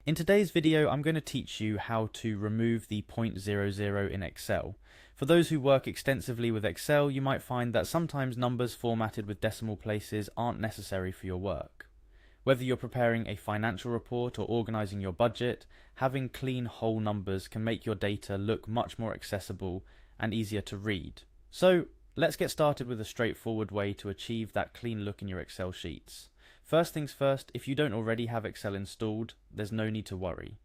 In today's video, I'm going to teach you how to remove the .00 in Excel. For those who work extensively with Excel, you might find that sometimes numbers formatted with decimal places aren't necessary for your work. Whether you're preparing a financial report or organizing your budget, having clean whole numbers can make your data look much more accessible and easier to read. So, let's get started with a straightforward way to achieve that clean look in your Excel sheets. First things first, if you don't already have Excel installed, there's no need to worry.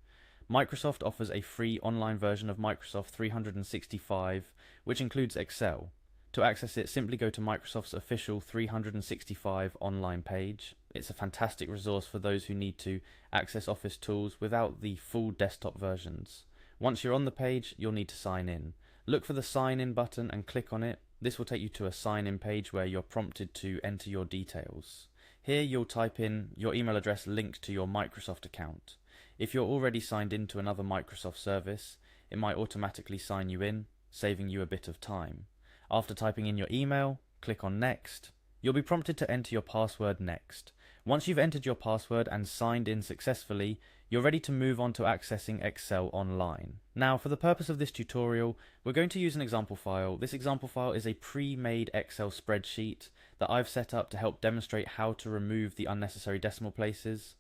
Microsoft offers a free online version of Microsoft 365, which includes Excel. To access it, simply go to Microsoft's official 365 online page. It's a fantastic resource for those who need to access Office tools without the full desktop versions. Once you're on the page, you'll need to sign in. Look for the sign in button and click on it. This will take you to a sign in page where you're prompted to enter your details. Here you'll type in your email address linked to your Microsoft account. If you're already signed in to another Microsoft service, it might automatically sign you in, saving you a bit of time. After typing in your email, click on Next. You'll be prompted to enter your password next. Once you've entered your password and signed in successfully, you're ready to move on to accessing Excel online. Now, for the purpose of this tutorial, we're going to use an example file. This example file is a pre-made Excel spreadsheet that I've set up to help demonstrate how to remove the unnecessary decimal places.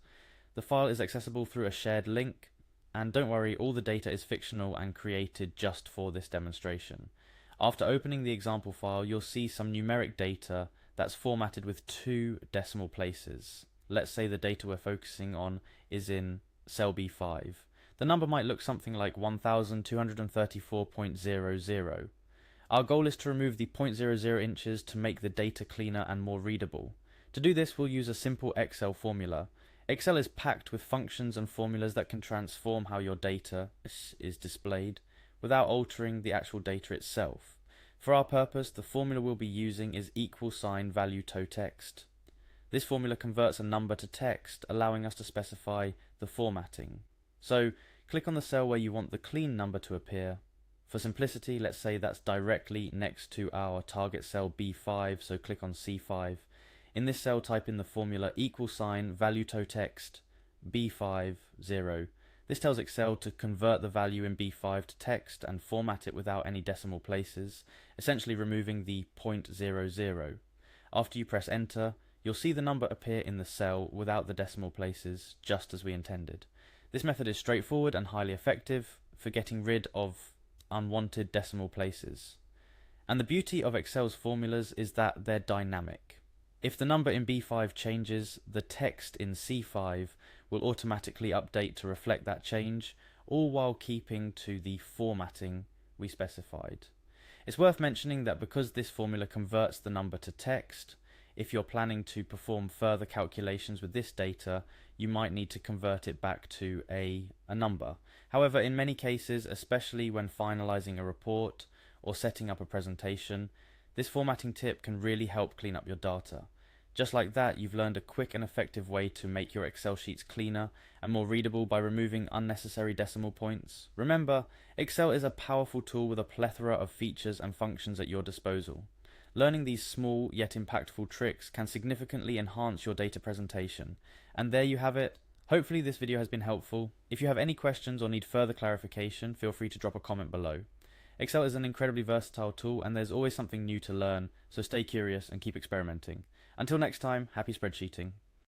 The file is accessible through a shared link, and don't worry, all the data is fictional and created just for this demonstration. After opening the example file, you'll see some numeric data that's formatted with 2 decimal places. Let's say the data we're focusing on is in cell B5. The number might look something like 1234.00. Our goal is to remove the .00 inches to make the data cleaner and more readable. To do this, we'll use a simple Excel formula. Excel is packed with functions and formulas that can transform how your data is displayed without altering the actual data itself. For our purpose, the formula we'll be using is $value to text. This formula converts a number to text, allowing us to specify the formatting. So, click on the cell where you want the clean number to appear. For simplicity, let's say that's directly next to our target cell B5, so click on C5. In this cell, type in the formula $value to text B5 0. This tells Excel to convert the value in B5 to text and format it without any decimal places, essentially removing the .00. After you press enter, you'll see the number appear in the cell without the decimal places, just as we intended. This method is straightforward and highly effective for getting rid of unwanted decimal places. And the beauty of Excel's formulas is that they're dynamic. If the number in B5 changes, the text in C5 will automatically update to reflect that change, all while keeping to the formatting we specified. It's worth mentioning that because this formula converts the number to text, if you're planning to perform further calculations with this data, you might need to convert it back to a number. However, in many cases, especially when finalizing a report or setting up a presentation, this formatting tip can really help clean up your data. Just like that, you've learned a quick and effective way to make your Excel sheets cleaner and more readable by removing unnecessary decimal points. Remember, Excel is a powerful tool with a plethora of features and functions at your disposal. Learning these small yet impactful tricks can significantly enhance your data presentation. And there you have it. Hopefully this video has been helpful. If you have any questions or need further clarification, feel free to drop a comment below. Excel is an incredibly versatile tool and there's always something new to learn, so stay curious and keep experimenting. Until next time, happy spreadsheeting.